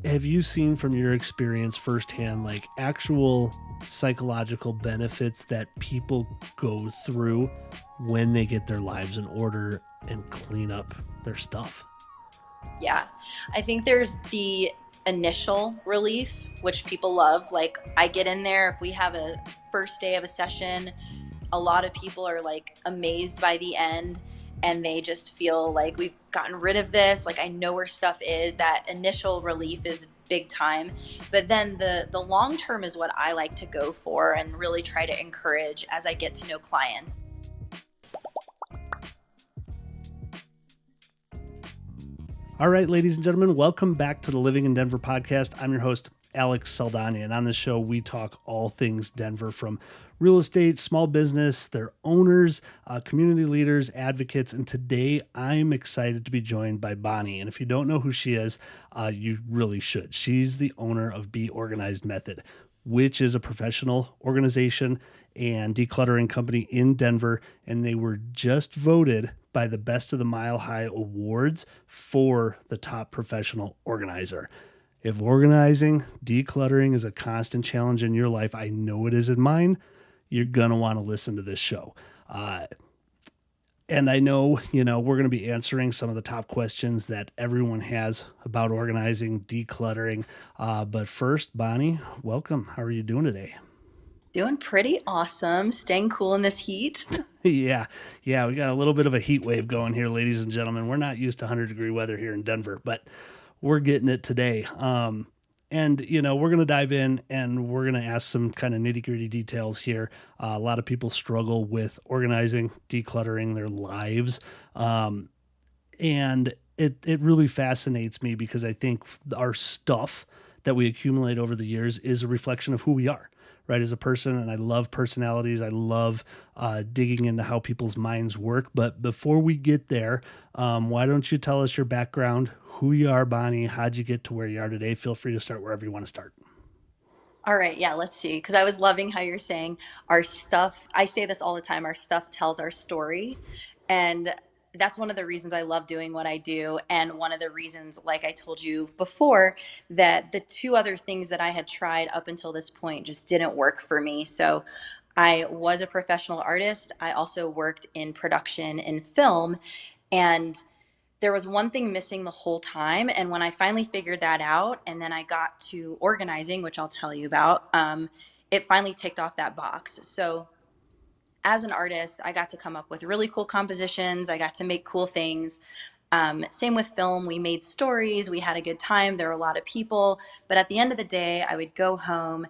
have you seen from your experience firsthand, like actual psychological benefits that people go through when they get their lives in order and clean up their stuff? Yeah. I think there's the initial relief, which people love. Like, I get in there, if we have a first day of a session, a lot of people are like amazed by the end and they just feel like we've gotten rid of this. Like, I know where stuff is. That initial relief is big time. But then the long term is what I like to go for and really try to encourage as I get to know clients. All right, ladies and gentlemen, welcome back to the Living in Denver podcast. I'm your host, Alex Saldana, and on this show, we talk all things Denver, from real estate, small business, their owners, community leaders, advocates, and today I'm excited to be joined by Bohne. And if you don't know who she is, you really should. She's the owner of Be Organized Method, which is a professional organization and decluttering company in Denver, and they were just voted by the Best of the Mile High Awards for the top professional organizer. If organizing, decluttering is a constant challenge in your life, I know it is in mine, you're going to want to listen to this show. And I know, we're going to be answering some of the top questions that everyone has about organizing, decluttering. But first, Bohne, welcome. How are you doing today? Doing pretty awesome, staying cool in this heat. Yeah, we got a little bit of a heat wave going here, ladies and gentlemen. We're not used to 100-degree weather here in Denver, but we're getting it today. And, we're going to dive in and we're going to ask some kind of nitty gritty details here. A lot of people struggle with organizing, decluttering their lives. And it really fascinates me because I think our stuff that we accumulate over the years is a reflection of who we are, right, as a person. And I love personalities. I love digging into how people's minds work. But before we get there, why don't you tell us your background, who you are, Bohne, how'd you get to where you are today? Feel free to start wherever you want to start. All right, yeah, let's see. Because I was loving how you're saying our stuff. I say this all the time, our stuff tells our story. And that's one of the reasons I love doing what I do. And one of the reasons, like I told you before, that the two other things that I had tried up until this point just didn't work for me. So I was a professional artist. I also worked in production in film. And there was one thing missing the whole time. And when I finally figured that out, and then I got to organizing, which I'll tell you about, it finally ticked off that box. So as an artist, I got to come up with really cool compositions. I got to make cool things. Same with film. We made stories. We had a good time. There were a lot of people. But at the end of the day, I would go home,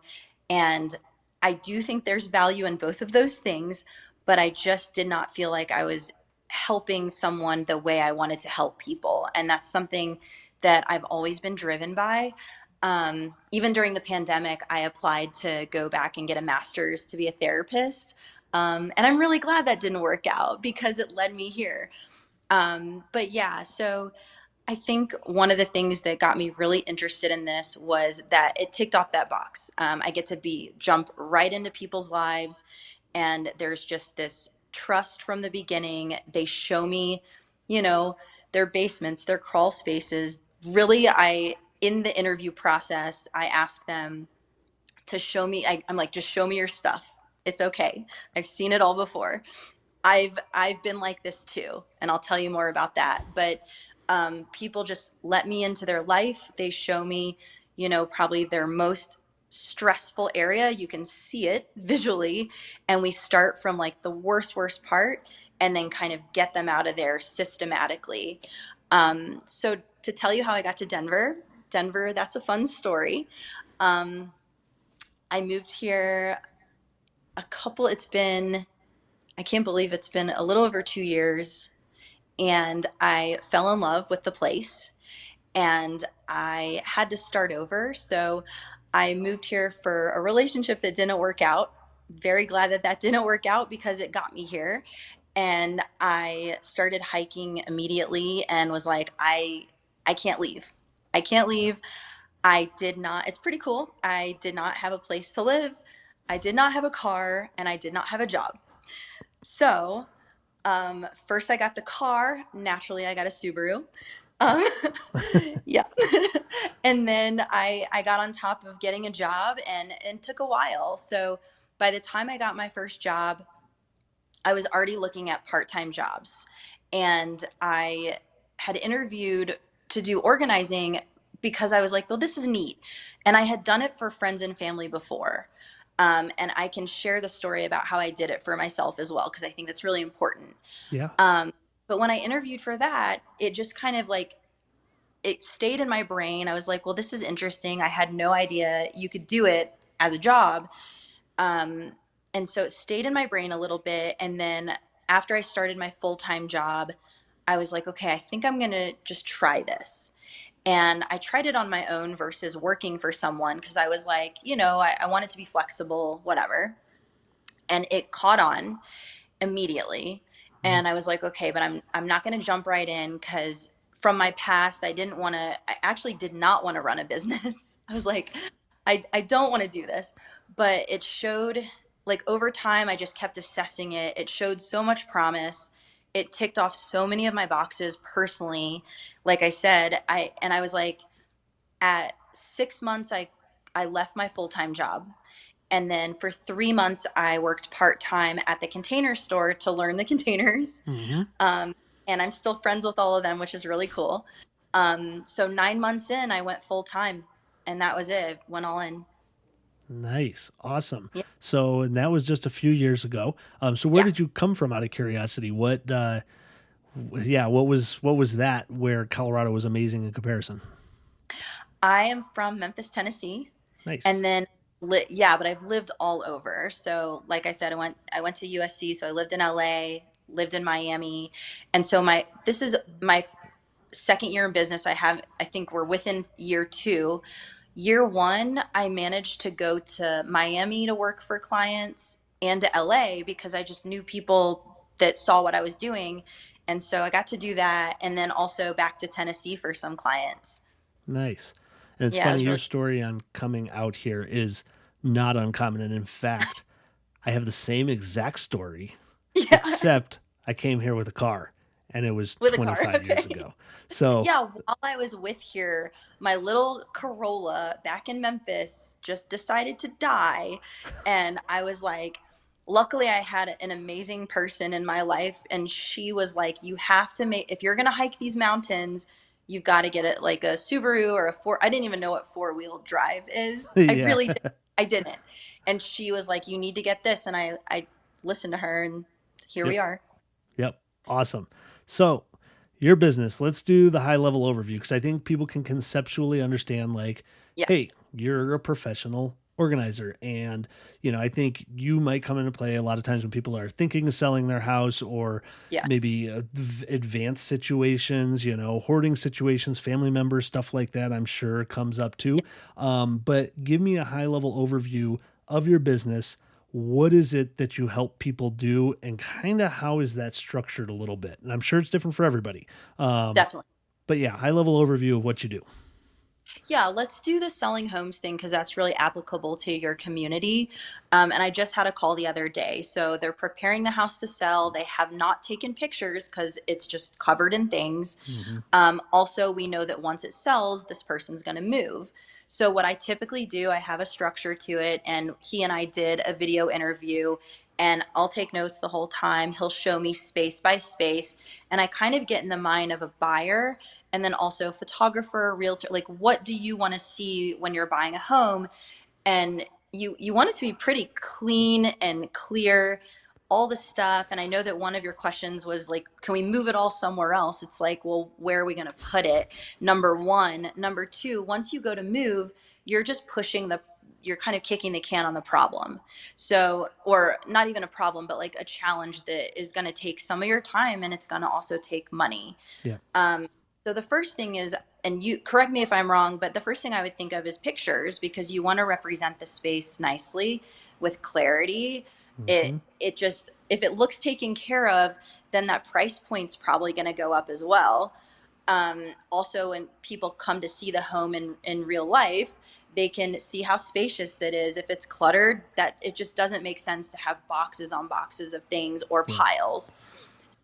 and I do think there's value in both of those things, but I just did not feel like I was helping someone the way I wanted to help people. And that's something that I've always been driven by. Even during the pandemic, I applied to go back and get a master's to be a therapist. And I'm really glad that didn't work out because it led me here. But yeah, so I think one of the things that got me really interested in this was that it ticked off that box. I get to be jump right into people's lives, and there's just this trust from the beginning. They show me, you know, their basements, their crawl spaces. Really, I in the interview process, I ask them to show me. I'm like, just show me your stuff. It's okay. I've seen it all before. I've been like this too, and I'll tell you more about that. But people just let me into their life. They show me, probably their most stressful area. You can see it visually, and we start from like the worst part, and then kind of get them out of there systematically. So to tell you how I got to Denver, that's a fun story. Um, I moved here a couple. It's been I can't believe it's been a little over 2 years, and I fell in love with the place, and I had to start over. So I moved here for a relationship that didn't work out. Very glad that that didn't work out because it got me here. And I started hiking immediately and was like, I can't leave. I can't leave. I did not, it's pretty cool. I did not have a place to live. I did not have a car, and I did not have a job. So first I got the car. Naturally, I got a Subaru. Um, yeah. And then I got on top of getting a job, and took a while. So by the time I got my first job, I was already looking at part-time jobs, and I had interviewed to do organizing because I was like, well, this is neat. And I had done it for friends and family before. And I can share the story about how I did it for myself as well, because I think that's really important. Yeah. Um, but when I interviewed for that, it just kind of like, it stayed in my brain. I was like, well, this is interesting. I had no idea you could do it as a job. Um, and so it stayed in my brain a little bit. And then after I started my full time job, I was like, okay, I think I'm going to just try this. And I tried it on my own versus working for someone, because I was like, I wanted to be flexible, whatever. And it caught on immediately. Mhm. And I was like, okay, but I'm not going to jump right in, cuz from my past, I actually did not want to run a business. I was like, I don't want to do this. But it showed, like, over time I just kept assessing it. It showed so much promise. It ticked off so many of my boxes personally. Like I said, I was like, at 6 months I left my full-time job, and then for 3 months, I worked part time at the container store to learn the containers. Hmm. Um, and I'm still friends with all of them, which is really cool. So 9 months in, I went full time, and that was it. Went all in. Nice. Awesome. Yeah. So, and that was just a few years ago. So where Yeah. did you come from out of curiosity? What was that where Colorado was amazing in comparison? I am from Memphis, Tennessee. Nice. And then, yeah, but I've lived all over. So, like I said, I went to USC, so I lived in LA, lived in Miami. And so this is my second year in business. I think we're within year two. Year one, I managed to go to Miami to work for clients, and to LA, because I just knew people that saw what I was doing. And so I got to do that. And then also back to Tennessee for some clients. Nice. And it's Yeah, it funny, was your really, story on coming out here is not uncommon. And in fact, I have the same exact story, yeah, except I came here with a car and it was with a car. 25 years Okay. ago. So, Yeah, while I was with here, my little Corolla back in Memphis just decided to die. And I was like, luckily, I had an amazing person in my life. And she was like, you have to make, if you're going to hike these mountains, you've got to get it like a Subaru or a four. I didn't even know what four-wheel drive is. I yeah. really did. I didn't. And she was like, you need to get this. And I listened to her, and here Yep. we are. Yep. Awesome. So, your business, let's do the high level overview because I think people can conceptually understand like, Yeah. hey, you're a professional organizer. And, I think you might come into play a lot of times when people are thinking of selling their house or Yeah. maybe advanced situations, hoarding situations, family members, stuff like that, I'm sure comes up too. But give me a high level overview of your business. What is it that you help people do and kind of how is that structured a little bit? And I'm sure it's different for everybody. Um, Definitely. but yeah, high level overview of what you do. Yeah, let's do the selling homes thing, because that's really applicable to your community. And I just had a call the other day. So they're preparing the house to sell. They have not taken pictures because it's just covered in things. Hmm. Also, we know that once it sells, this person's going to move. So, what I typically do, I have a structure to it, and he and I did a video interview, and I'll take notes the whole time. He'll show me space by space, and I kind of get in the mind of a buyer, and then also photographer, realtor. Like, what do you want to see when you're buying a home? And you want it to be pretty clean and clear, all the stuff. And I know that one of your questions was like, can we move it all somewhere else? It's like, well, where are we going to put it? Number one. Number two, once you go to move, you're just you're kind of kicking the can on the problem. So, or not even a problem, but like a challenge that is going to take some of your time, and it's going to also take money. Yeah. um, so the first thing is, and you correct me if I'm wrong, but the first thing I would think of is pictures, because you want to represent the space nicely with clarity. Hmm. It just, if it looks taken care of, then that price point's probably going to go up as well. Also, when people come to see the home in real life, they can see how spacious it is. If it's cluttered, that it just doesn't make sense to have boxes on boxes of things or Yeah. piles.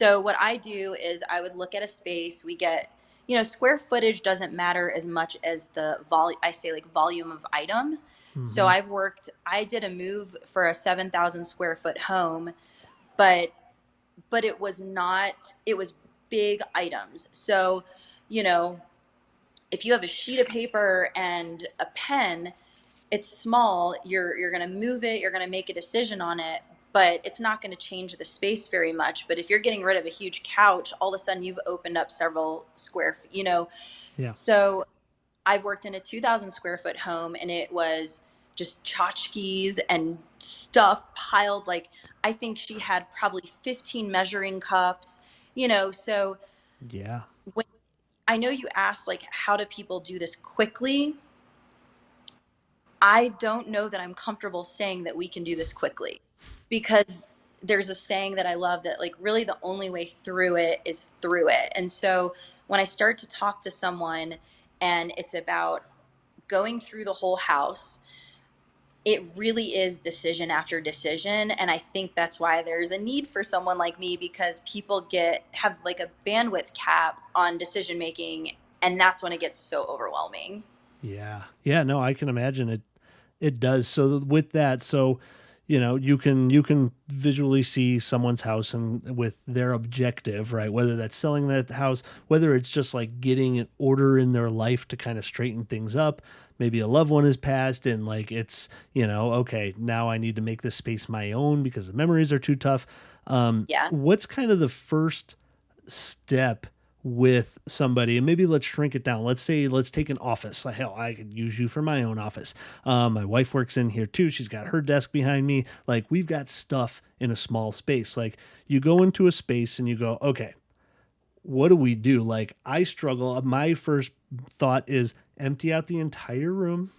So what I do is I would look at a space. We get, square footage doesn't matter as much as the I say like volume of item. So Hmm. I did a move for a 7,000 square foot home, but it was not, it was big items. So, you know, if you have a sheet of paper and a pen, it's small, you're going to move it, you're going to make a decision on it, but it's not going to change the space very much. But if you're getting rid of a huge couch, all of a sudden you've opened up several square Yeah. so I've worked in a 2,000 square foot home, and it was just tchotchkes and stuff piled. Like, I think she had probably 15 measuring cups, so Yeah. when I know you asked, like, how do people do this quickly? I don't know that I'm comfortable saying that we can do this quickly, because there's a saying that I love that, like, really the only way through it is through it. And so when I start to talk to someone and it's about going through the whole house, it really is decision after decision. And I think that's why there's a need for someone like me, because people have like a bandwidth cap on decision making. And that's when it gets so overwhelming. Yeah. Yeah, no, I can imagine it. It does. So with that, so you can visually see someone's house and with their objective, right? Whether that's selling that house, whether it's just like getting an order in their life to kind of straighten things up. Maybe a loved one has passed and like it's, okay, now I need to make this space my own because the memories are too tough. Yeah. What's kind of the first step with somebody, and maybe let's shrink it down. Let's take an office. Like, hell, I could use you for my own office. My wife works in here too. She's got her desk behind me. Like, we've got stuff in a small space. Like, you go into a space and you go, okay, what do we do? Like, I struggle. My first thought is empty out the entire room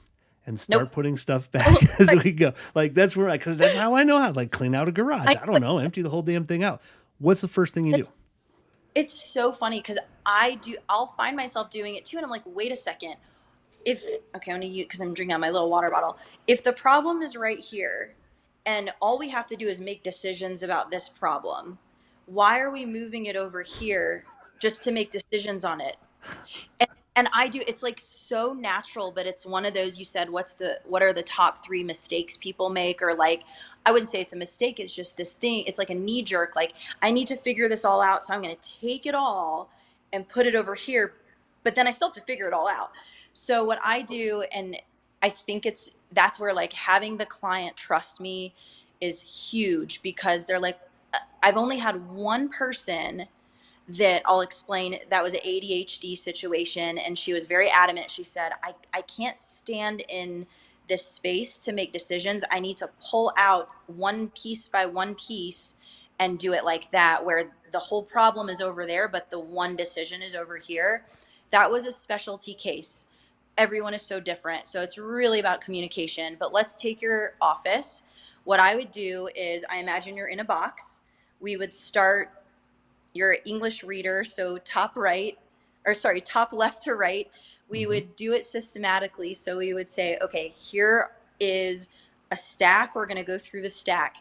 and Nope. start putting stuff back as we go. Like, that's where because that's how I know how. Like, clean out a garage. I I don't know, empty the whole damn thing out. What's the first thing you do? it's it's so funny because I'll find myself doing it too, and I'm like, wait a second. If Okay, I'm gonna use, because I'm drinking out my little water bottle. If the problem is right here, and all we have to do is make decisions about this problem, why are we moving it over here just to make decisions on it? And I do, it's like so natural, but it's one of those, you said, what are the top three mistakes people make? Or like, I wouldn't say it's a mistake, it's just this thing. It's like a knee jerk, like, I need to figure this all out. So I'm going to take it all and put it over here. But then I still have to figure it all out. So what I do, and I think that's where like having the client trust me is huge, because they're like, I've only had one person that I'll explain, that was an ADHD situation, and she was very adamant. She said, I can't stand in this space to make decisions. I need to pull out one piece by one piece and do it like that, where the whole problem is over there, but the one decision is over here. That was a specialty case. Everyone is so different. So it's really about communication. But let's take your office. What I would do is, I imagine you're in a box. We would start your English reader, so top right, or sorry, top left to right. We Mm-hmm. would do it systematically. So we would say, okay, here is a stack. We're going to go through the stack.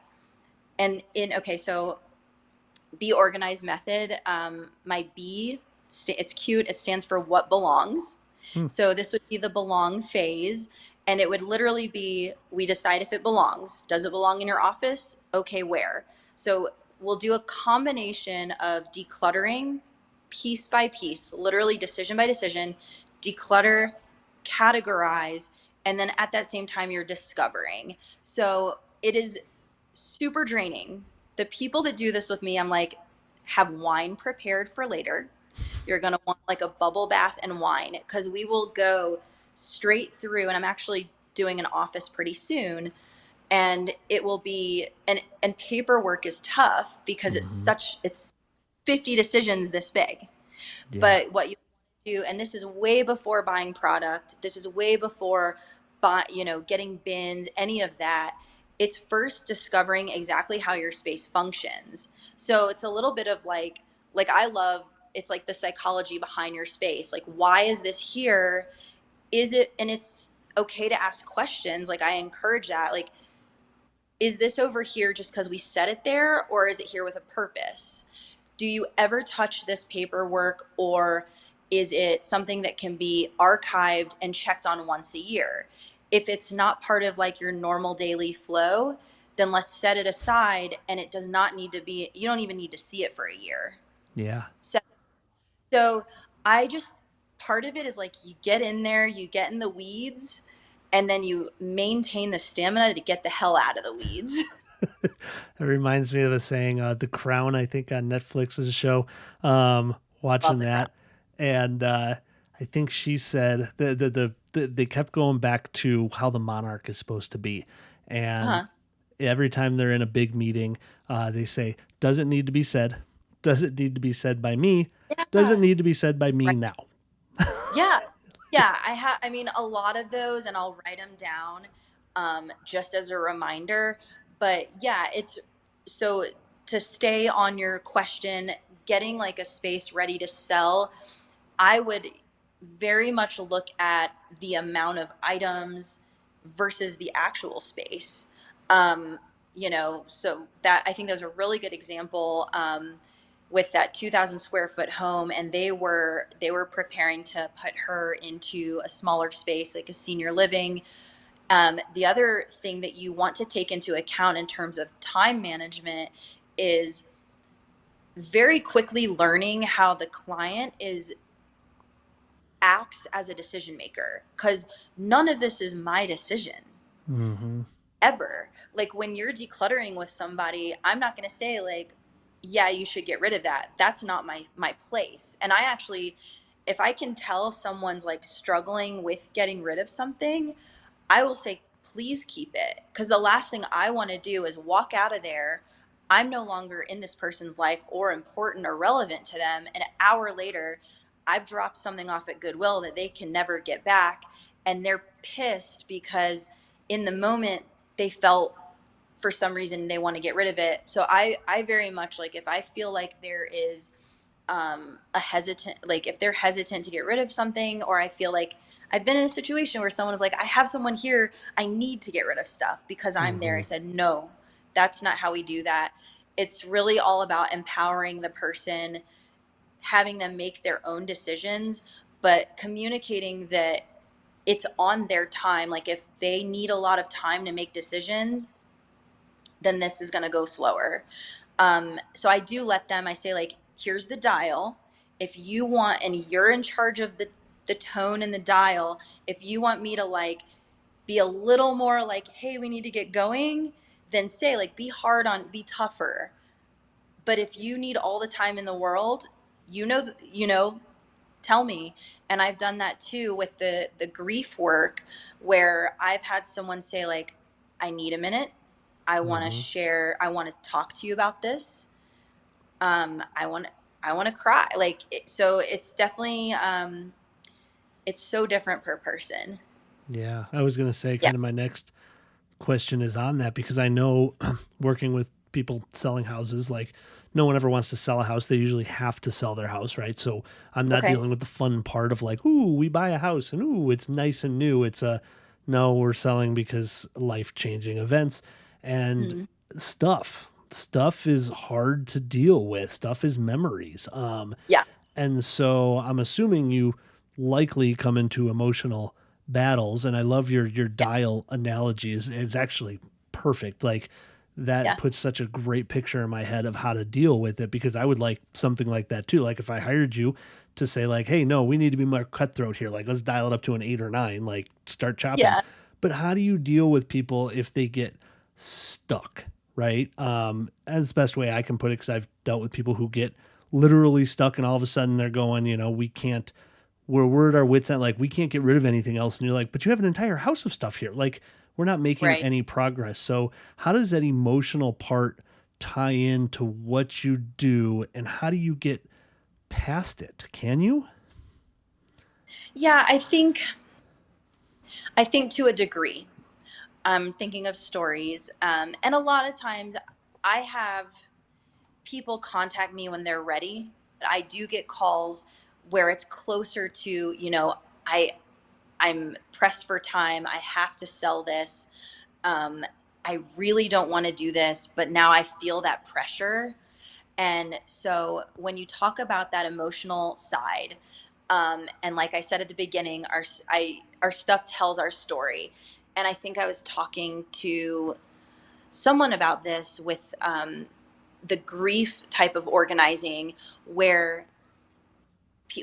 And okay, so be organized method. My B, it's cute. It stands for what belongs. Hmm. So this would be the belong phase. And it would literally be, we decide if it belongs. Does it belong in your office? Okay, where? So we'll do a combination of decluttering piece by piece, literally decision by decision, declutter, categorize, and then at that same time, you're discovering. So it is super draining. The people that do this with me, I'm like, have wine prepared for later. You're going to want like a bubble bath and wine, because we will go straight through. And I'm actually doing an office pretty soon. And it will be, and paperwork is tough because Mm-hmm. it's 50 decisions this big. Yeah. But what you want to do, and this is way before buying product, this is way before getting bins, any of that. It's first discovering exactly how your space functions. So it's a little bit of like I love, it's like the psychology behind your space. Like, why is this here? Is it, and it's okay to ask questions. Like, I encourage that. Like, is this over here just because we set it there, or is it here with a purpose? Do you ever touch this paperwork, or Is it something that can be archived and checked on once a year? If it's not part of like your normal daily flow, then let's set it aside, and it does not need to be, you don't even need to see it for a year. Yeah. So I just, part of it is like you get in there, you get in the weeds, and then you maintain the stamina to get the hell out of the weeds. It reminds me of a saying, The Crown, I think on Netflix is a show. Love Watching the crown. that, and I think she said they kept going back to how the monarch is supposed to be, and Uh-huh. every time they're in a big meeting, they say, "Does it need to be said? Does it need to be said by me? Does it Yeah. need to be said by me Right. now?" Yeah. Yeah. I mean, a lot of those, and I'll write them down just as a reminder. But yeah, it's so, to stay on your question, getting like a space ready to sell, I would very much look at the amount of items versus the actual space. Um, so that, I think that was a really good example, with that 2,000 square foot home, and they were preparing to put her into a smaller space, like a senior living. The other thing that you want to take into account in terms of time management is very quickly learning how the client is acts as a decision maker, because none of this is my decision Mm-hmm. ever. Like when you're decluttering with somebody, I'm not going to say like, yeah, you should get rid of that. That's not my place. And I actually, if I can tell someone's like struggling with getting rid of something, I will say, please keep it. Because the last thing I want to do is walk out of there. I'm no longer in this person's life or important or relevant to them. And an hour later, I've dropped something off at Goodwill that they can never get back. And they're pissed because in the moment they felt, for some reason they want to get rid of it. So I very much like, if I feel like there is a hesitant, like if they're hesitant to get rid of something, or I feel like I've been in a situation where someone was like, I have someone here, I need to get rid of stuff because I'm there. I Mm-hmm. said, no, that's not how we do that. It's really all about empowering the person, having them make their own decisions, but communicating that it's on their time. Like if they need a lot of time to make decisions, then this is going to go slower. So I do let them, I say like, here's the dial. If you want, and you're in charge of the tone and the dial, if you want me to like be a little more like, hey, we need to get going, then say like, be hard on, be tougher. But if you need all the time in the world, tell me. And I've done that too with the grief work, where I've had someone say like, I need a minute, I want to Mm-hmm. share, I want to talk to you about this. I want to cry, like so it's definitely it's so different per person. Yeah, I was gonna say Yeah. kind of my next question is on that because I know working with people selling houses, like no one ever wants to sell a house. They usually have to sell their house, right? So I'm not Okay. dealing with the fun part of like, ooh, we buy a house and ooh, it's nice and new. It's a no, we're selling because life changing events and Mhm. stuff. Stuff is hard to deal with. Stuff is memories. Yeah. And so I'm assuming you likely come into emotional battles. And I love your Yeah. dial analogy is actually perfect. Like that Yeah. puts such a great picture in my head of how to deal with it because I would like something like that too. Like if I hired you to say like, hey, no, we need to be more cutthroat here. Like let's dial it up to an 8 or 9, like start chopping. Yeah. But how do you deal with people if they get stuck? Right. That's the best way I can put it because I've dealt with people who get literally stuck and all of a sudden they're going, we can't, we're at our wits end, like we can't get rid of anything else. And you're like, but you have an entire house of stuff here. Like we're not making Right. any progress. So how does that emotional part tie into what you do and how do you get past it? Can you? Yeah, I think to a degree. I'm thinking of stories, and a lot of times I have people contact me when they're ready. I do get calls where it's closer to, I I'm pressed for time. I have to sell this. Um, I really don't want to do this, but now I feel that pressure. And so when you talk about that emotional side, And like I said at the beginning, our stuff tells our story. And I think I was talking to someone about this with the grief type of organizing, where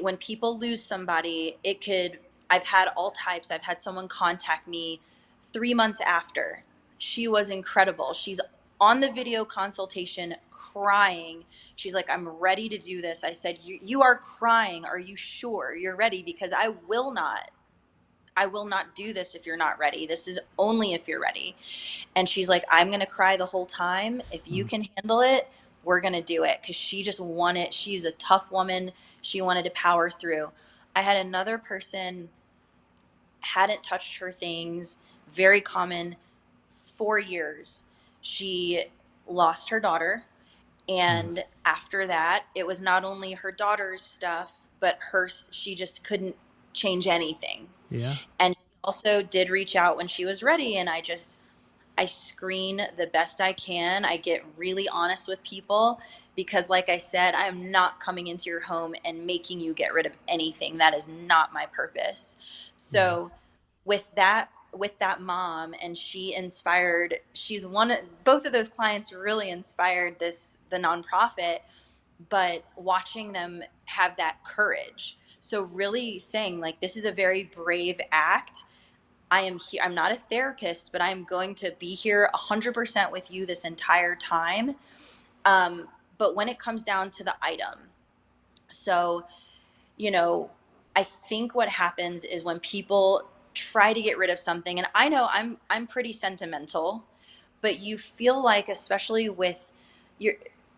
when people lose somebody, it could, I've had all types. I've had someone contact me 3 months after. She was incredible. She's on the video consultation crying. She's like, I'm ready to do this. I said, you are crying. Are you sure you're ready? Because I will not do this if you're not ready. This is only if you're ready. And she's like, I'm going to cry the whole time. If you Mm. can handle it, we're going to do it. Because she just wanted, she's a tough woman. She wanted to power through. I had another person, hadn't touched her things, very common, 4 years. She lost her daughter. Mm. And after that, it was not only her daughter's stuff, but she just couldn't change anything. Yeah. And she also did reach out when she was ready. And I screen the best I can. I get really honest with people because, like I said, I am not coming into your home and making you get rid of anything. That is not my purpose. Yeah. So, with that mom, and she inspired, she's one of, both of those clients really inspired the nonprofit, but watching them have that courage. So really saying, like, this is a very brave act. I am here. I'm not a therapist, but I'm going to be here 100% with you this entire time. But when it comes down to the item, so, you know, I think what happens is when people try to get rid of something, and I know I'm pretty sentimental, but you feel like, especially with your,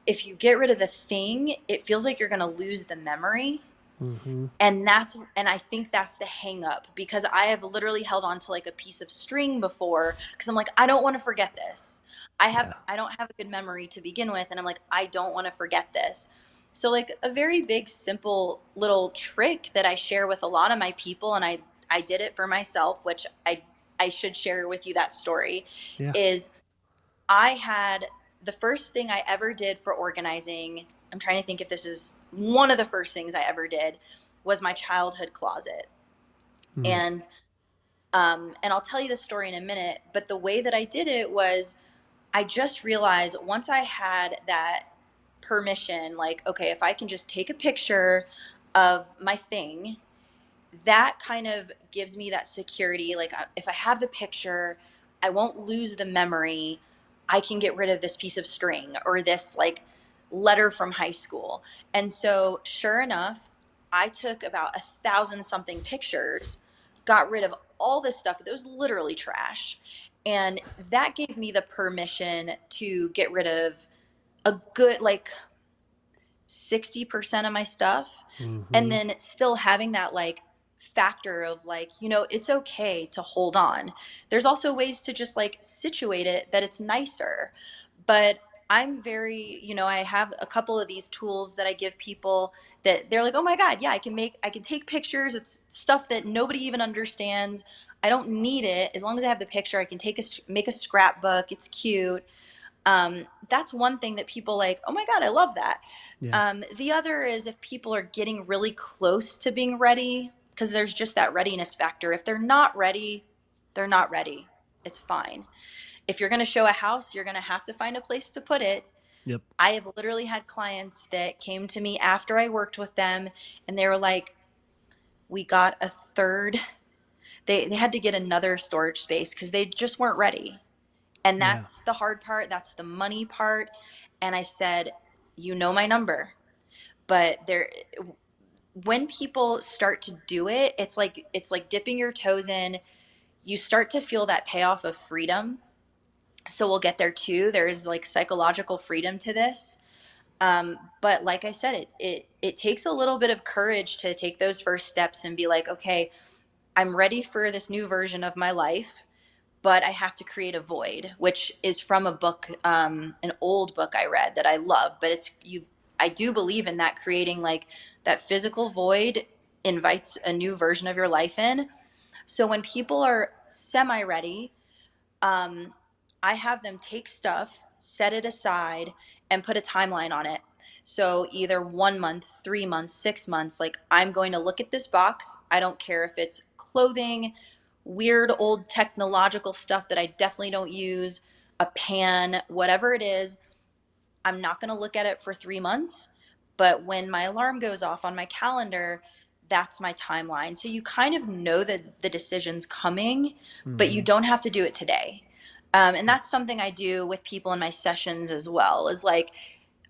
if you get rid of the thing, it feels like you're going to lose the memory. Mm-hmm. And I think that's the hang up, because I have literally held on to like a piece of string before, because I'm like, I don't want to forget this. Yeah. I don't have a good memory to begin with, and I'm like, I don't want to forget this. So, like, a very big simple little trick that I share with a lot of my people, and I did it for myself, which I should share with you that story, Yeah. is I had, the first thing I ever did for organizing, I'm trying to think if this is one of the first things I ever did, was my childhood closet. Mm. And I'll tell you the story in a minute, but the way that I did it was, I just realized once I had that permission, like, okay, if I can just take a picture of my thing, that kind of gives me that security. Like, if I have the picture, I won't lose the memory. I can get rid of this piece of string or this, like, letter from high school. And so, sure enough, I took about 1,000 something pictures, got rid of all this stuff that was literally trash. And that gave me the permission to get rid of a good, like, 60% of my stuff, and Mm-hmm. then still having that, like, factor of, like, it's okay to hold on. There's also ways to just, like, situate it that it's nicer. But I'm very, I have a couple of these tools that I give people that they're like, oh my God, yeah, I can take pictures. It's stuff that nobody even understands. I don't need it. As long as I have the picture, I can make a scrapbook. It's cute. That's one thing that people like, oh my God, I love that. Yeah. The other is if people are getting really close to being ready, because there's just that readiness factor. If they're not ready, they're not ready. It's fine. If you're going to show a house, you're going to have to find a place to put it. Yep. I have literally had clients that came to me after I worked with them, and they were like, we got a third. They had to get another storage space because they just weren't ready. And Yeah. that's the hard part. That's the money part. And I said, you know my number. But when people start to do it, it's like dipping your toes in. You start to feel that payoff of freedom. So we'll get there too. There is, like, psychological freedom to this. But like I said, it takes a little bit of courage to take those first steps and be like, okay, I'm ready for this new version of my life, but I have to create a void, which is from a book, an old book I read that I love. But I do believe in that, creating, like, that physical void invites a new version of your life in. So when people are semi ready, um, I have them take stuff, set it aside, and put a timeline on it. So either 1 month, 3 months, 6 months, like I'm going to look at this box. I don't care if it's clothing, weird old technological stuff that I definitely don't use, a pan, whatever it is. I'm not going to look at it for 3 months, but when my alarm goes off on my calendar, that's my timeline. So you kind of know that the decision's coming, but you Hmm. don't have to do it today. And that's something I do with people in my sessions as well, is like,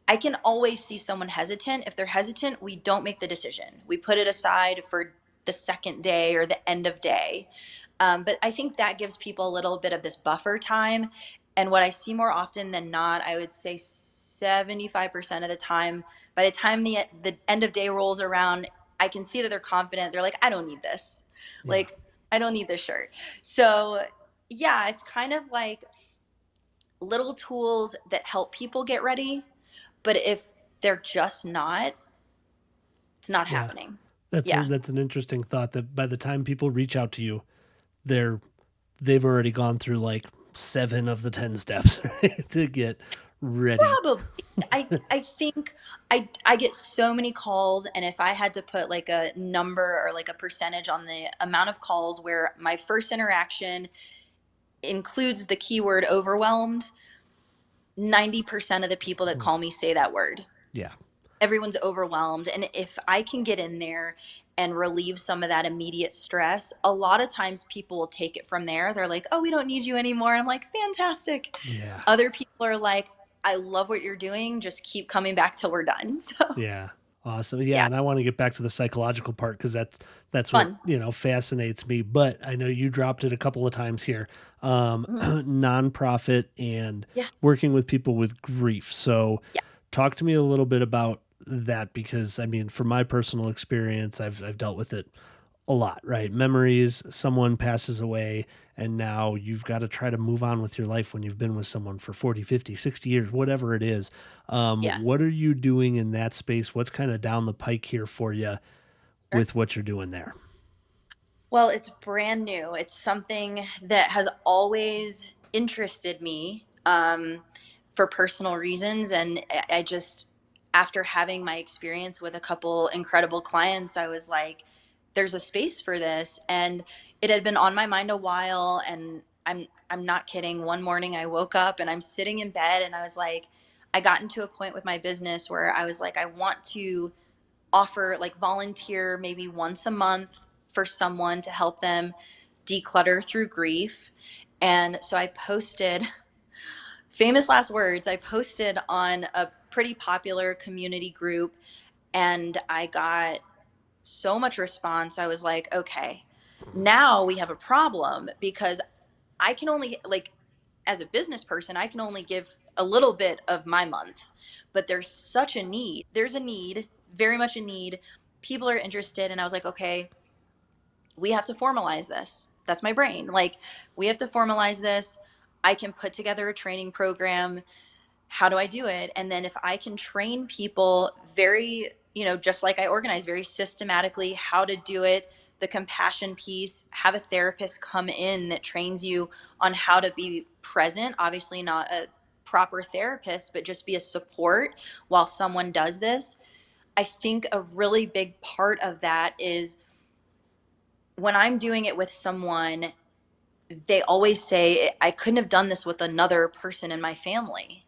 I can always see someone hesitant. If they're hesitant, we don't make the decision. We put it aside for the second day or the end of day. But I think that gives people a little bit of this buffer time. And what I see more often than not, I would say 75% of the time, by the time the end of day rolls around, I can see that they're confident. They're like, I don't need this. Yeah. Like, I don't need this shirt. So, yeah, it's kind of like little tools that help people get ready. But if they're just not, it's not Yeah. happening. That's Yeah. that's an interesting thought that by the time people reach out to you, they're they've already gone through like 7 of the 10 steps to get ready. Probably. I think I get so many calls, and if I had to put like a number or like a percentage on the amount of calls where my first interaction includes the keyword overwhelmed, 90% of the people that call me say that word. Yeah. Everyone's overwhelmed, and if I can get in there and relieve some of that immediate stress, a lot of times people will take it from there. They're like, "Oh, we don't need you anymore." I'm like, "Fantastic." Yeah. Other people are like, "I love what you're doing. Just keep coming back till we're done." So, Yeah. Awesome. Yeah, yeah, and I want to get back to the psychological part because that's what, fun. fascinates me. But I know you dropped it a couple of times here. Mhm. Nonprofit and Yeah, working with people with grief. So yeah, talk to me a little bit about that because I mean, from my personal experience, I've dealt with it a lot, right? Memories, someone passes away, and now you've got to try to move on with your life when you've been with someone for 40, 50, 60 years, whatever it is. yeah. What are you doing in that space? What's kind of down the pike here for you Sure. with what you're doing there? Well, it's brand new. It's something that has always interested me, for personal reasons. And I just, after having my experience with a couple incredible clients, I was like, there's a space for this. And it had been on my mind a while. And I'm not kidding. One morning I woke up and I'm sitting in bed and I was like, I got into a point with my business where I was like, I want to offer like volunteer maybe once a month for someone to help them declutter through grief. And so I posted, famous last words, I posted on a pretty popular community group, and I got so much response. I was like, okay, now we have a problem because I can only, like, as a business person, I can only give a little bit of my month, but there's such a need. There's a need, very much a need. People are interested. And I was like, okay, we have to formalize this. That's my brain. Like, we have to formalize this. I can put together a training program. How do I do it? And then if I can train people very, just like I organize very systematically how to do it, the compassion piece, have a therapist come in that trains you on how to be present, obviously not a proper therapist, but just be a support while someone does this. I think a really big part of that is when I'm doing it with someone, they always say, I couldn't have done this with another person in my family.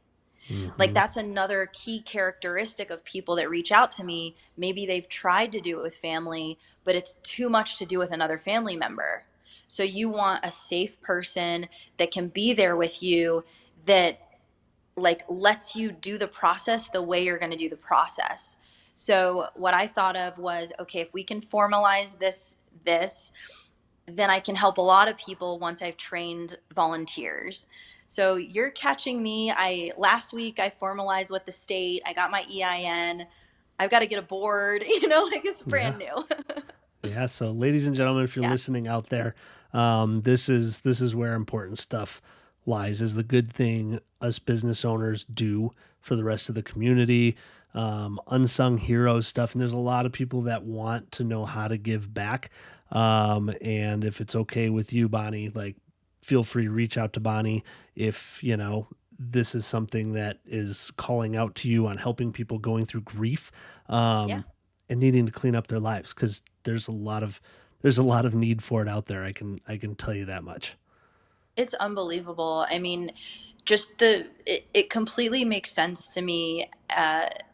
Like, Hmm. that's another key characteristic of people that reach out to me. Maybe they've tried to do it with family, but it's too much to do with another family member. So you want a safe person that can be there with you, that like lets you do the process the way you're going to do the process. So what I thought of was, okay, if we can formalize this, then I can help a lot of people once I've trained volunteers. So you're catching me. I last week I formalized with the state. I got my EIN. I've got to get a board, like it's Yeah. brand new. Yeah. So, ladies and gentlemen, if you're Yeah. listening out there, this is where important stuff lies. Is the good thing us business owners do for the rest of the community. Unsung heroes stuff, and there's a lot of people that want to know how to give back. And if it's okay with you, Bonnie, like feel free to reach out to Bonnie if this is something that is calling out to you on helping people going through grief, Yeah. and needing to clean up their lives, because there's a lot of need for it out there. I can tell you that much. It's unbelievable. I mean, just it completely makes sense to me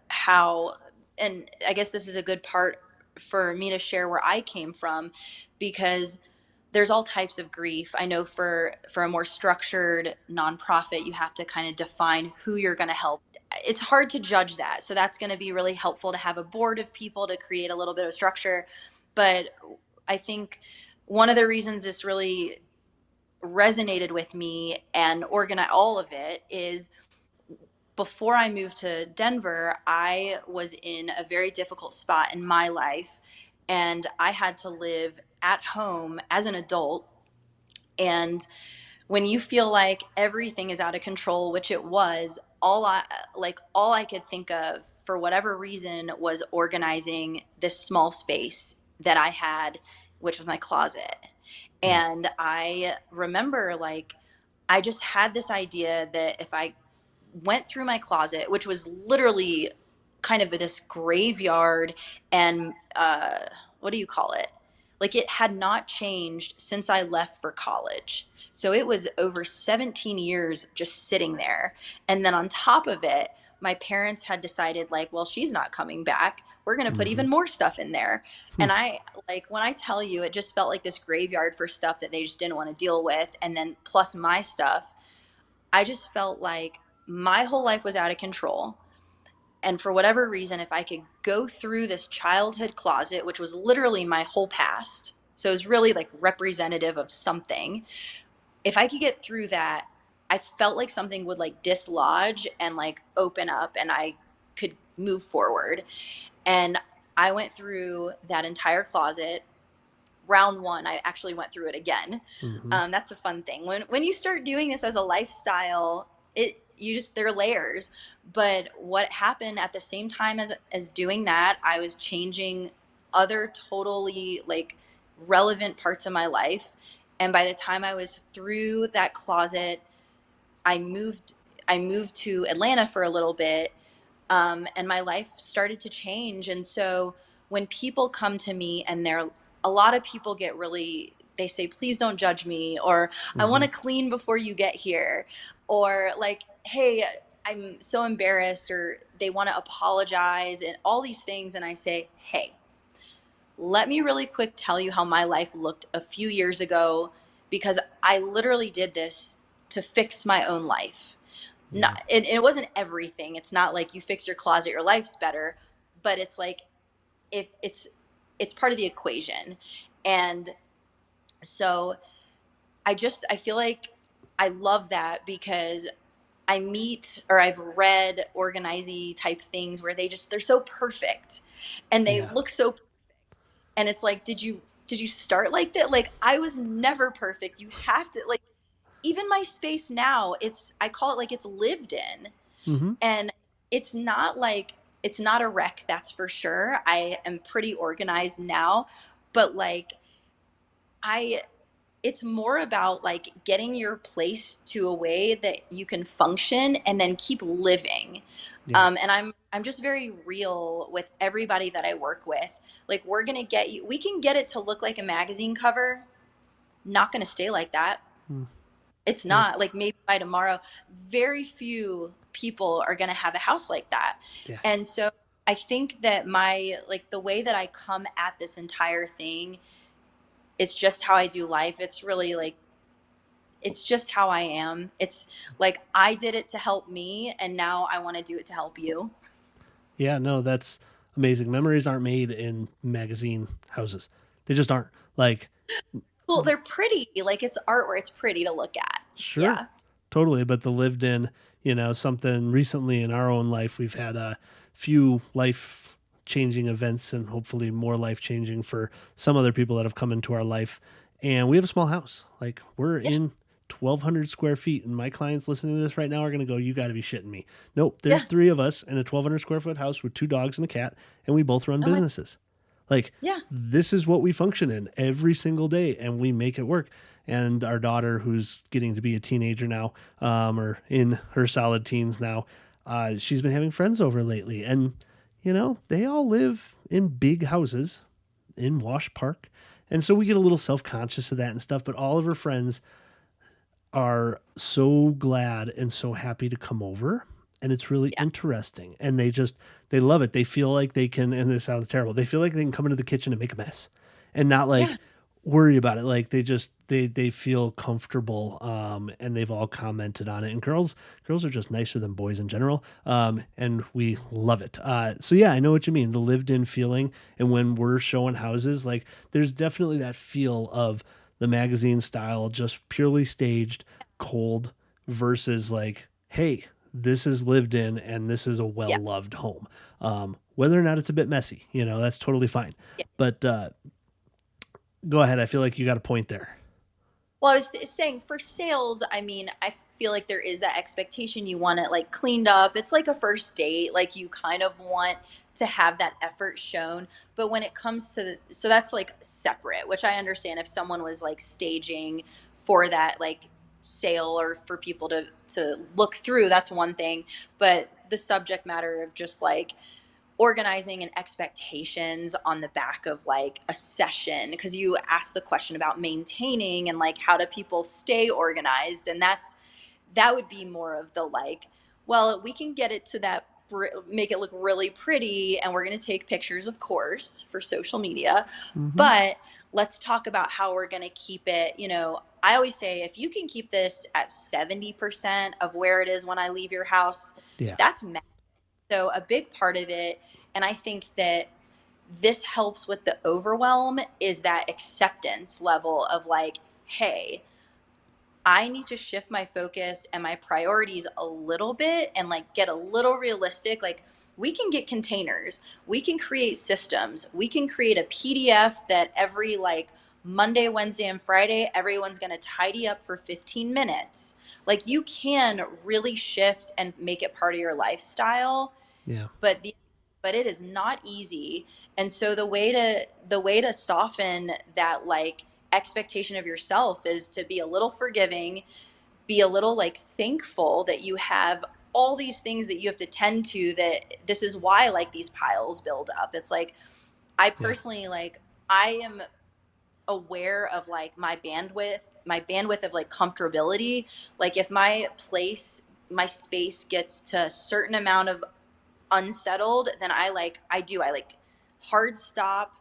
how, and I guess this is a good part for me to share where I came from, because there's all types of grief. I know for a more structured nonprofit, you have to kind of define who you're going to help. It's hard to judge that. So that's going to be really helpful to have a board of people to create a little bit of structure. But I think one of the reasons this really resonated with me and organize all of it is before I moved to Denver, I was in a very difficult spot in my life, and I had to live at home as an adult. And when you feel like everything is out of control, which it was, all I could think of for whatever reason was organizing this small space that I had, which was my closet. Yeah. And I remember, like, I just had this idea that if I went through my closet, which was literally kind of this graveyard, and what do you call it? Like, it had not changed since I left for college. So it was over 17 years just sitting there. And then on top of it, my parents had decided, like, well, she's not coming back. We're going to put Hmm. even more stuff in there. Hmm. And I, like, when I tell you, it just felt like this graveyard for stuff that they just didn't want to deal with. And then plus my stuff, I just felt like my whole life was out of control. And for whatever reason, if I could go through this childhood closet, which was literally my whole past, so it was really like representative of something, if I could get through that, I felt like something would like dislodge and like open up and I could move forward. And I went through that entire closet. Round one, I actually went through it again. Hmm. That's a fun thing. When you start doing this as a lifestyle, it you just there are layers. But what happened at the same time as doing that, I was changing other totally like relevant parts of my life. And by the time I was through that closet, I moved I moved to Atlanta for a little bit, and my life started to change. And so when people come to me and a lot of people get really, they say, please don't judge me, or I want Hmm. to clean before you get here, or like, hey, I'm so embarrassed, or they want to apologize and all these things. And I say, hey, let me really quick tell you how my life looked a few years ago, because I literally did this to fix my own life. Yeah. Not, and it wasn't everything. It's not like you fix your closet, your life's better, but it's like, if it's part of the equation. And so I feel like I love that, because I meet or I've read organizy type things where they're so perfect and they Yeah. look so, and it's like, did you start like that? Like, I was never perfect. You have to, like, even my space now, I call it like it's lived in. Hmm. And it's not like, it's not a wreck, that's for sure. I am pretty organized now, but like, I it's more about like getting your place to a way that you can function and then keep living. Yeah. And I'm just very real with everybody that I work with. Like, we can get it to look like a magazine cover. Not going to stay like that. Mm. It's Yep. not like, maybe by tomorrow, very few people are going to have a house like that. Yeah. And so I think that the way that I come at this entire thing, it's just how I do life. It's really like, it's just how I am. It's like, I did it to help me, and now I want to do it to help you. Yeah, no, that's amazing. Memories aren't made in magazine houses. They just aren't. Like, Well, they're pretty. Like, it's art where it's pretty to look at. sure, Yeah. totally, but the lived in, something recently in our own life, we've had a few life changing events and hopefully more life changing for some other people that have come into our life. And we have a small house. Like, we're Yeah. in 1,200 square feet, and my clients listening to this right now are going to go, "You got to be shitting me." Nope, there's Yeah. three of us in a 1,200 square foot house with two dogs and a cat, and we both run Oh my. businesses. Like, Yeah. this is what we function in every single day, and we make it work. and our daughter, who's getting to be a teenager now, or in her solid teens now, she's been having friends over lately, and they all live in big houses in Wash Park. And so we get a little self conscious of that and stuff. But all of her friends are so glad and so happy to come over. And it's really Yeah. interesting. And they love it. They feel like they can, and this sounds terrible, they feel like they can come into the kitchen and make a mess and not Yeah. like worry about it. Like they feel comfortable. And they've all commented on it. And girls are just nicer than boys in general. And we love it. So yeah, I know what you mean. The lived in feeling. And when we're showing houses, like there's definitely that feel of the magazine style, just purely staged, cold, versus like, hey, this is lived in and this is a Yeah. well loved home. Whether or not it's a bit messy, that's totally fine. Yeah. But go ahead. I feel like you got a point there. Well, I was saying for sales, I mean, I feel like there is that expectation. You want it like cleaned up. It's like a first date. Like you kind of want to have that effort shown. But when it comes to so that's like separate, which I understand if someone was like staging for that like sale or for people to look through, that's one thing. But the subject matter of just like organizing and expectations on the back of like a session, because you asked the question about maintaining and like how do people stay organized, and that would be more of the like, well, we can get it to that make it look really pretty, and we're going to take pictures of course for social media, Mm-hmm. but let's talk about how we're going to keep it. I always say if you can keep this at 70% of where it is when I leave your house, Yeah. that's so a big part of it, and I think that this helps with the overwhelm, is that acceptance level of like, hey, I need to shift my focus and my priorities a little bit and like get a little realistic. Like, we can get containers, we can create systems, we can create a PDF that every like Monday, Wednesday, and Friday, everyone's going to tidy up for 15 minutes. Like, you can really shift and make it part of your lifestyle, Yeah. but it is not easy. And so the way to soften that like expectation of yourself is to be a little forgiving, be a little like thankful that you have all these things that you have to tend to, that this is why like these piles build up. It's like, I Yeah. personally like, I am aware of like my bandwidth of like comfortability. Like if my space gets to a certain amount of unsettled, then I like hard stop,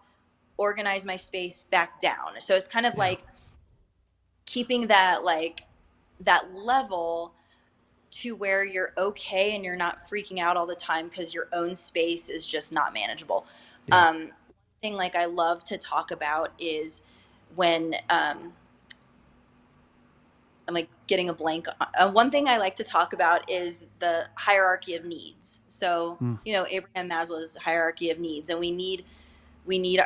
organize my space back down. So it's kind of Yeah. like keeping that like that level to where you're okay and you're not freaking out all the time because your own space is just not manageable. Yeah. One thing like I love to talk about is when I'm like getting a blank. One thing I like to talk about is the hierarchy of needs. So, Mm. Abraham Maslow's hierarchy of needs, and we need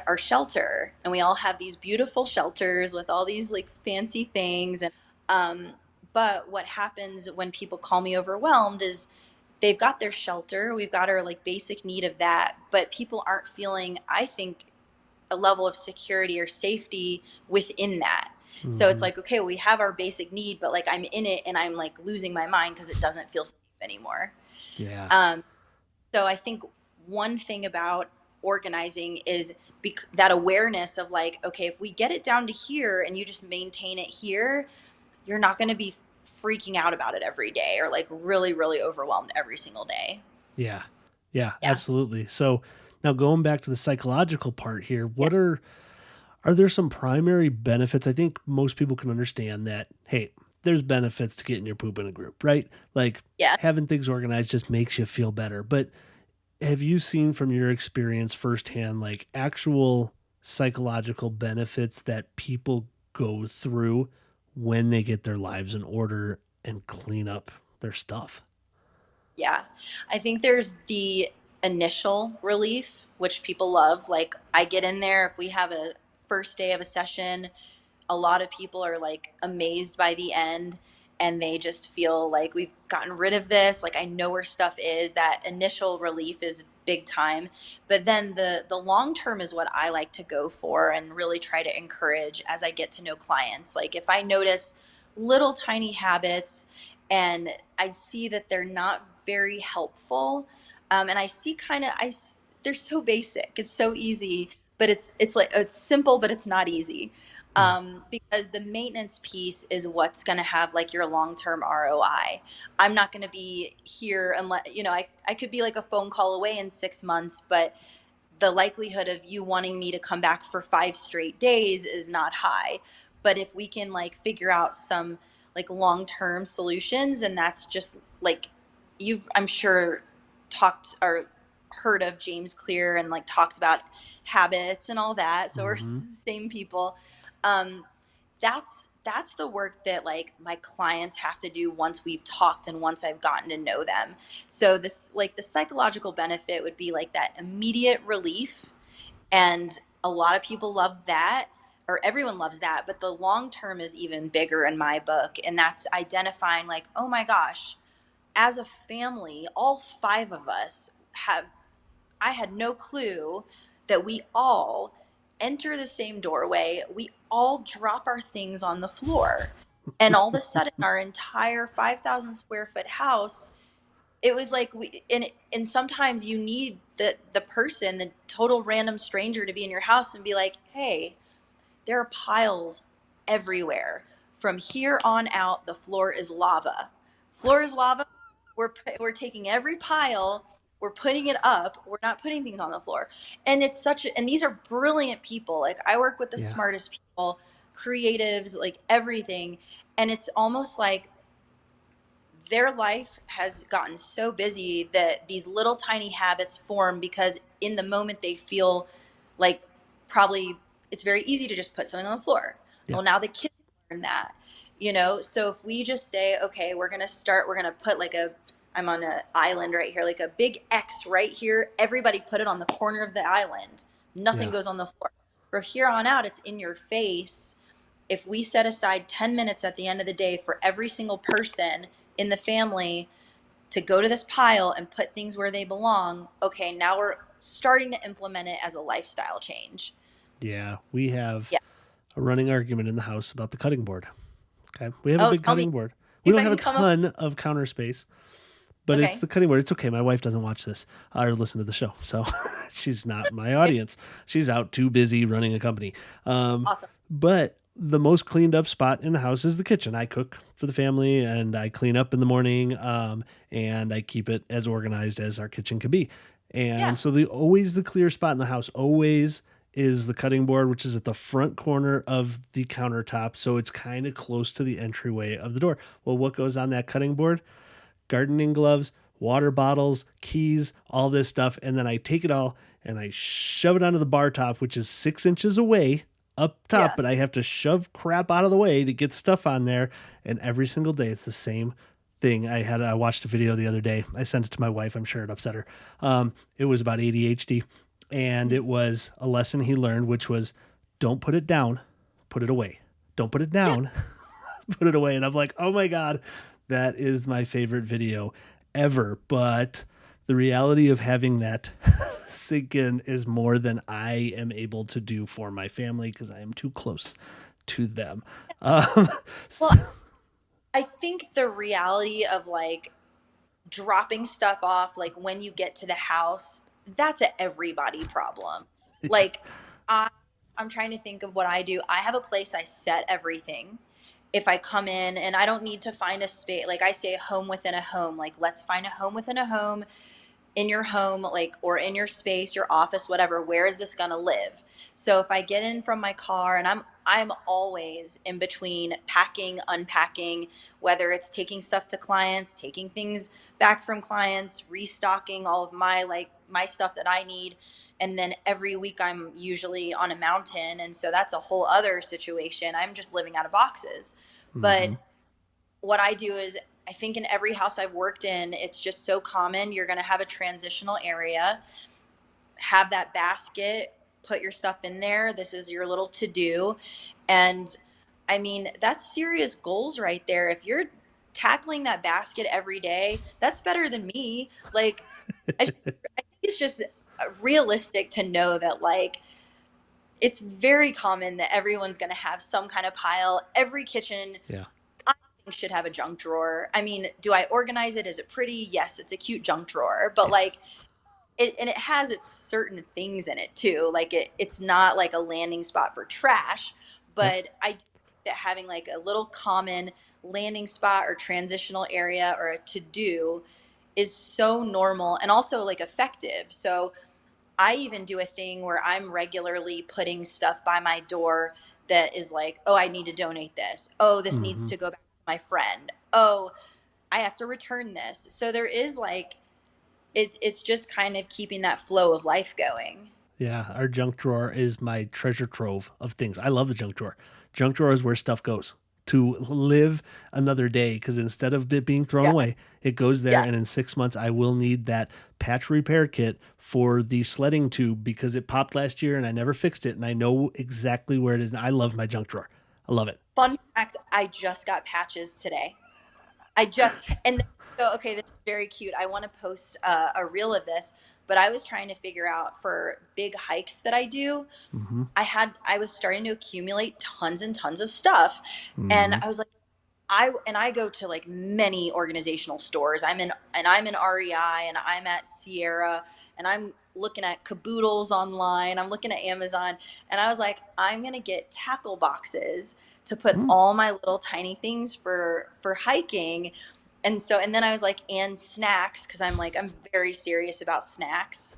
our shelter, and we all have these beautiful shelters with all these like fancy things, and but what happens when people call me overwhelmed is they've got their shelter, we've got our like basic need of that, but people aren't feeling, I think, a level of security or safety within that. So it's Mm-hmm. like, okay, we have our basic need, but like I'm in it and I'm like losing my mind because it doesn't feel safe anymore. Yeah. Um, so I think one thing about organizing is that awareness of like, okay, if we get it down to here and you just maintain it here, you're not going to be freaking out about it every day or like really, really overwhelmed every single day. Yeah. Yeah. Yeah. Absolutely. So now going back to the psychological part here, Yeah. are there some primary benefits? I think most people can understand that, hey, there's benefits to getting your poop in a group, right? Like Yeah. having things organized just makes you feel better. But have you seen from your experience firsthand, like actual psychological benefits that people go through when they get their lives in order and clean up their stuff? Yeah. I think there's the initial relief, which people love. Like, I get in there, if we have a first day of a session, a lot of people are like amazed by the end, and they just feel like we've gotten rid of this. Like, I know where stuff is. That initial relief is big time. But then the long term is what I like to go for and really try to encourage as I get to know clients. Like if I notice little tiny habits and I see that they're not very helpful, and I see kind of they're so basic, it's so easy, but it's like it's simple, but it's not easy, Yeah. because the maintenance piece is what's going to have like your long-term ROI. I'm not going to be here unless, I could be like a phone call away in 6 months, but the likelihood of you wanting me to come back for 5 straight days is not high. But if we can like figure out some like long-term solutions, and that's just like I'm sure talked or heard of James Clear and like talked about habits and all that. So we're Hmm. same people. Um, that's the work that like my clients have to do once we've talked and once I've gotten to know them. So this like the psychological benefit would be like that immediate relief, and a lot of people love that, or everyone loves that, but the long term is even bigger in my book, and that's identifying like, oh my gosh, as a family, all five of us have I had no clue that we all enter the same doorway. We all drop our things on the floor. And all of a sudden, our entire 5,000 square foot house, it was like and sometimes you need the person, the total random stranger to be in your house and be like, hey, there are piles everywhere. From here on out, the floor is lava. Floor is lava. We're taking every pile, we're putting it up. We're not putting things on the floor. And and these are brilliant people. Like I work with the Yeah. smartest people, creatives, like everything. And it's almost like their life has gotten so busy that these little tiny habits form because in the moment they feel like probably it's very easy to just put something on the floor. Yeah. Well, now the kids learn that, so if we just say, okay, we're going to put like I'm on an island right here, like a big X right here. Everybody put it on the corner of the island. Nothing Yeah. goes on the floor. From here on out, it's in your face. If we set aside 10 minutes at the end of the day for every single person in the family to go to this pile and put things where they belong, okay, now we're starting to implement it as a lifestyle change. Yeah. We have Yeah. a running argument in the house about the cutting board. Okay. We have a Oh, big tell me. cutting board. See We if don't I have a can come up. ton of counter space, but it's Okay. the cutting board. It's okay. My wife doesn't watch this or listen to the show, so she's not my audience. She's out too busy running a company. Awesome. But the most cleaned up spot in the house is the kitchen. I cook for the family and I clean up in the morning, and I keep it as organized as our kitchen could be. And Yeah. so the clear spot in the house always is the cutting board, which is at the front corner of the countertop. So it's kind of close to the entryway of the door. Well, what goes on that cutting board? Gardening gloves, water bottles, keys, all this stuff. And then I take it all and I shove it onto the bar top, which is 6 inches away up top, Yeah. but I have to shove crap out of the way to get stuff on there. And every single day it's the same thing. I watched a video the other day. I sent it to my wife. I'm sure it upset her. It was about ADHD, and it was a lesson he learned, which was don't put it down, put it away. Don't put it Yeah. down, put it away. And I'm like, oh my God, that is my favorite video ever. But the reality of having that sink in is more than I am able to do for my family because I am too close to them. Um, Well, I think the reality of like dropping stuff off, like when you get to the house, that's a everybody problem. Like I I'm trying to think of what I do. I have a place I set everything. If I come in and I don't need to find a space, like I say home within a home, like let's find a home within a home in your home, like, or in your space, your office, whatever. Where is this going to live? So if I get in from my car, and I'm always in between packing, unpacking, whether it's taking stuff to clients, taking things back from clients, restocking all of my stuff that I need. And then every week I'm usually on a mountain, and so that's a whole other situation. I'm just living out of boxes. But mhm. what I do is, I think in every house I've worked in, it's just so common. You're going to have a transitional area, have that basket, put your stuff in there. This is your little to do. And I mean, that's serious goals right there. If you're tackling that basket every day, that's better than me. Like, I it's just realistic to know that like it's very common that everyone's going to have some kind of pile. Every kitchen Yeah. I think should have a junk drawer. I mean, do I organize it? Is it pretty? Yes, it's a cute junk drawer, but Yeah. like and it has its certain things in it too. Like it's not like a landing spot for trash, Yep. but I do think that having like a little common landing spot or transitional area or a to do is so normal and also like effective. So I even do a thing where I'm regularly putting stuff by my door that is like, oh, I need to donate this. Oh, this needs Hmm. to go back to my friend. Oh, I have to return this. So there is like, it's just kind of keeping that flow of life going. Yeah, our junk drawer is my treasure trove of things. I love the junk drawer. Junk drawer is where stuff goes to live another day because instead of it being thrown Yeah. away, it goes there. Yeah. And in 6 months, I will need that patch repair kit for the sledding tube because it popped last year and I never fixed it. And I know exactly where it is. And I love my junk drawer. I love it. Fun fact, I just got patches today. I just and then go, okay, this is very cute. I want to post a reel of this, but I was trying to figure out for big hikes that I do. Hmm. I was starting to accumulate tons and tons of stuff, and Hmm. I was like, I go to like many organizational stores. I'm in REI and I'm at Sierra and I'm looking at caboodles online. I'm looking at Amazon and I was like, I'm gonna get tackle boxes to put Mm. all my little tiny things for hiking. And then I was like, and snacks, because I'm very serious about snacks.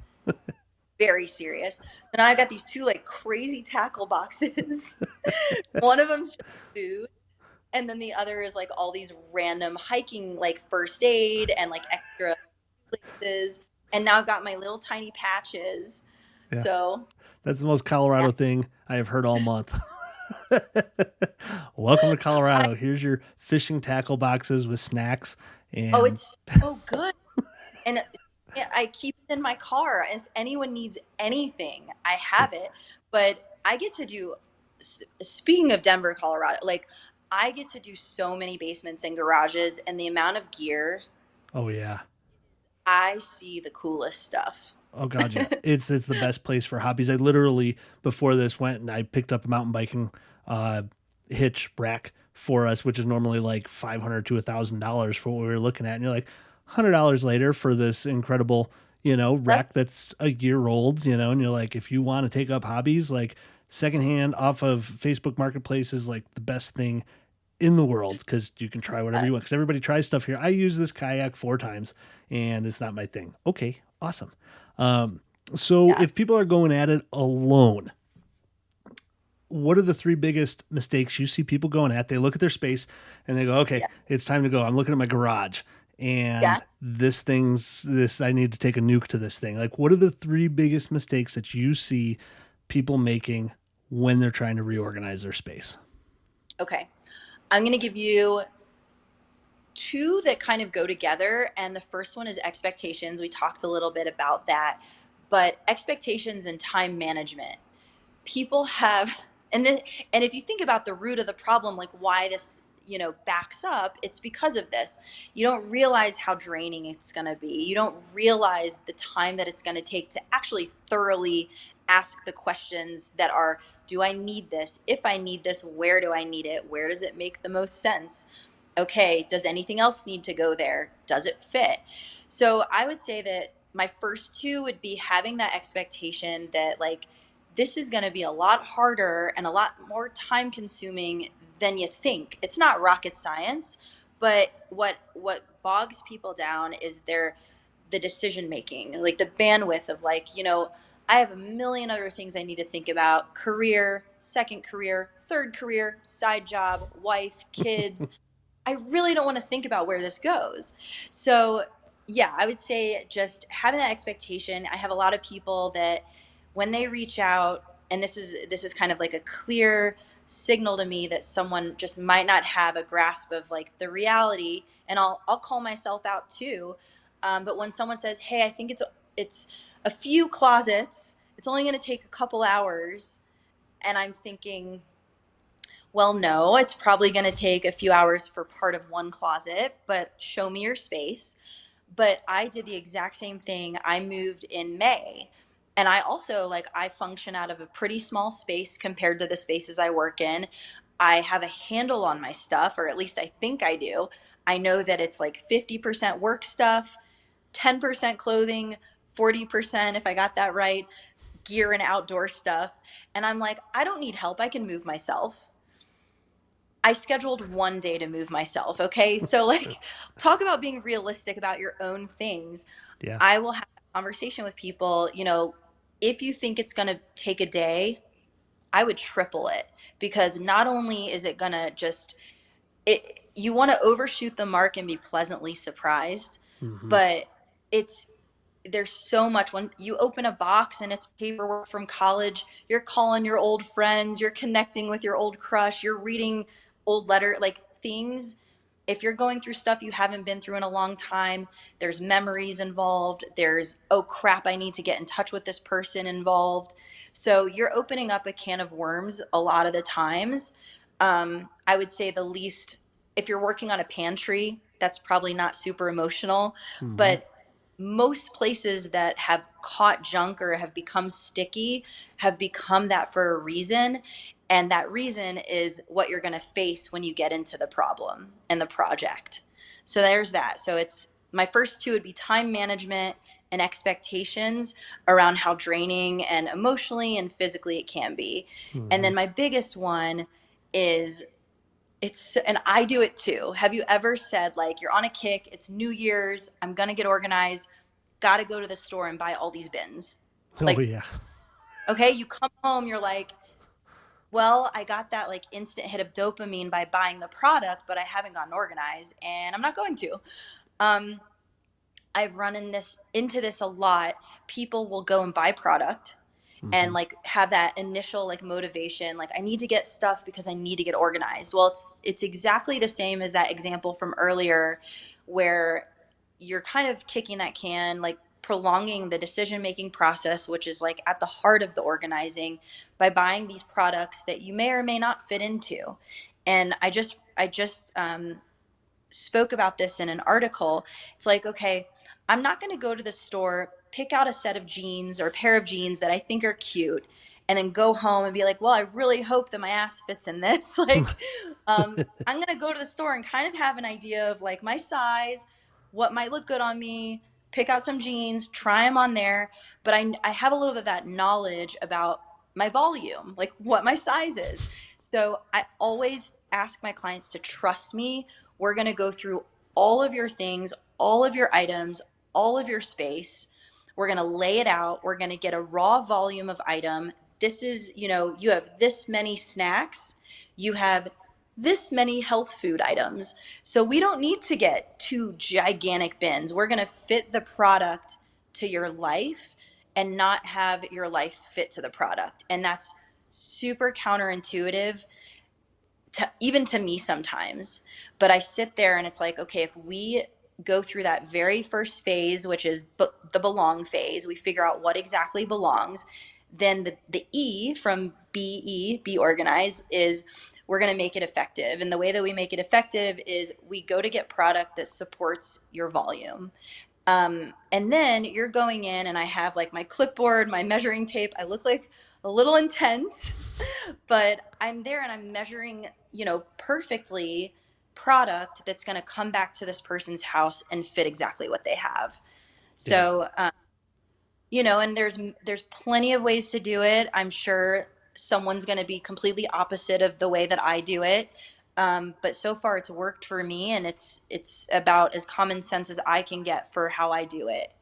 Very serious. So now I got these two like crazy tackle boxes. One of them's just food and then the other is like all these random hiking like first aid and like extra places, and now I've got my little tiny patches. Yeah. So That's the most yeah. Colorado thing I have heard all month. Welcome to I, Colorado. Here's your fishing tackle boxes with snacks oh, and it's so good. And yeah, I keep it in my car. If anyone needs anything, I yeah. have it. But I get to do, speaking of Denver, Colorado, like I get to do so many basements and garages, and the amount of gear, Oh yeah. I see the coolest stuff. Oh god, yeah. It's the best place for hobbies. I literally before this went and I picked up a mountain biking uh hitch rack for us, which is normally like $500 to $1,000 for what we were looking at. And you're like $100 later for this incredible, That's rack that's a year old, and you're like, if you want to take up hobbies, like secondhand off of Facebook Marketplace is like the best thing in the world because you can try whatever you want. Because everybody tries stuff here. I use this kayak 4 times and it's not my thing. Okay, awesome. Um, so yeah. if people are going at it alone, what are the three biggest mistakes you see people going at? They look at their space and they go, okay, Yeah. it's time to go. I'm looking at my garage Yeah. and I need to take a nuke to this thing. Like, what are the three biggest mistakes that you see people making when they're trying to reorganize their space? Okay. I'm going to give you two that kind of go together. And the first one is expectations. We talked a little bit about that, but expectations and time management. People have, and then, and if you think about the root of the problem, like why this, backs up, it's because of this. You don't realize how draining it's going to be. You don't realize the time that it's going to take to actually thoroughly ask the questions that are, do I need this? If I need this, where do I need it? Where does it make the most sense? Okay, does anything else need to go there? Does it fit? So I would say that my first two would be having that expectation that like this is going to be a lot harder and a lot more time consuming than you think. It's not rocket science, but what bogs people down is the decision making, like the bandwidth of like, I have a million other things I need to think about: career, second career, third career, side job, wife, kids. I really don't want to think about where this goes. So, yeah, I would say just having that expectation. I have a lot of people that when they reach out, and this is kind of like a clear signal to me that someone just might not have a grasp of like the reality, and I'll call myself out too. But when someone says, "Hey, I think it's a few closets. It's only going to take a couple hours," and I'm thinking, well, no, it's probably going to take a few hours for part of one closet, but show me your space. But I did the exact same thing. I moved in May. And I also, like, I function out of a pretty small space compared to the spaces I work in. I have a handle on my stuff, or at least I think I do. I know that it's like 50% work stuff, 10% clothing, 40%, if I got that right, gear and outdoor stuff. And I'm like, I don't need help. I can move myself. I scheduled one day to move myself. Okay. So, like, talk about being realistic about your own things. Yeah. I will have a conversation with people, if you think it's going to take a day, I would triple it, because not only is it going to just, you want to overshoot the mark and be pleasantly surprised, Hmm. but it's, there's so much. When you open a box and it's paperwork from college, you're calling your old friends, you're connecting with your old crush, you're reading old letter, like, things. If you're going through stuff you haven't been through in a long time, there's memories involved, there's, oh crap, I need to get in touch with this person involved. So you're opening up a can of worms a lot of the times. I would say the least, if you're working on a pantry, that's probably not super emotional, Hmm. but most places that have caught junk or have become sticky have become that for a reason. And that reason is what you're going to face when you get into the problem and the project. So there's that. So it's, my first two would be time management and expectations around how draining and emotionally and physically it can be. And Hmm. then my biggest one is, it's, and I do it too. Have you ever said, like, you're on a kick, it's New Year's, I'm going to get organized, got to go to the store and buy all these bins? Oh Like, yeah. okay, you come home, you're like, well, I got that like instant hit of dopamine by buying the product, but I haven't gotten organized and I'm not going to. Um, I've run into this a lot. People will go and buy product and Hmm. like have that initial like motivation, like, I need to get stuff because I need to get organized. Well, it's exactly the same as that example from earlier, where you're kind of kicking that can, like prolonging the decision making process, which is like at the heart of the organizing, by buying these products that you may or may not fit into. And I just spoke about this in an article. It's like, okay, I'm not going to go to the store, pick out a set of jeans or a pair of jeans that I think are cute, and then go home and be like, well, I really hope that my ass fits in this. Like, I'm going to go to the store and kind of have an idea of like my size, what might look good on me, pick out some jeans, try them on there. But I have a little bit of that knowledge about my volume, like what my size is. So I always ask my clients to trust me. We're going to go through all of your things, all of your items, all of your space. We're going to lay it out. We're going to get a raw volume of item. This is, you have this many snacks, you have this many health food items. So we don't need to get two gigantic bins. We're going to fit the product to your life and not have your life fit to the product. And that's super counterintuitive to, even to me sometimes. But I sit there and it's like, okay, if we go through that very first phase, which is the belong phase, we figure out what exactly belongs. Then the E from be organized, is we're going to make it effective. And the way that we make it effective is we go to get product that supports your volume. And then you're going in, and I have like my clipboard, my measuring tape. I look like a little intense, but I'm there and I'm measuring, perfectly product that's going to come back to this person's house and fit exactly what they have. Yeah. So, and there's plenty of ways to do it. I'm sure someone's going to be completely opposite of the way that I do it. But so far it's worked for me, and it's about as common sense as I can get for how I do it.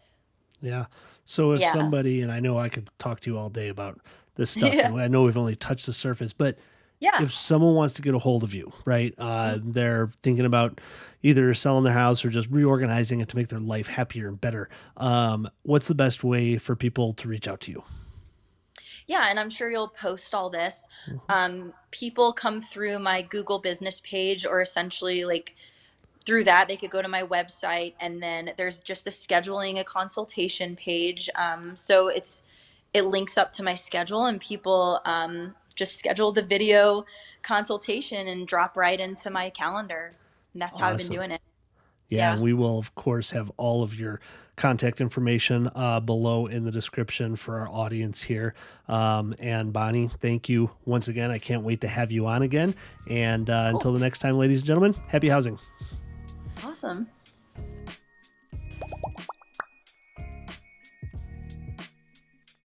Yeah. So if Yeah. somebody, and I know I could talk to you all day about this stuff, Yeah. and I know we've only touched the surface, but Yeah. if someone wants to get a hold of you, right? Mm. They're thinking about either selling their house or just reorganizing it to make their life happier and better. What's the best way for people to reach out to you? Yeah, and I'm sure you'll post all this. Mhm. People come through my Google business page, or essentially like through that they could go to my website, and then there's just a consultation page. So it links up to my schedule, and people just schedule the video consultation and drop right into my calendar. And that's how I've been Awesome. doing it. Yeah, and we will, of course, have all of your contact information below in the description for our audience here. And Bonnie, thank you once again. I can't wait to have you on again. And Cool. until the next time, ladies and gentlemen, happy housing. Awesome.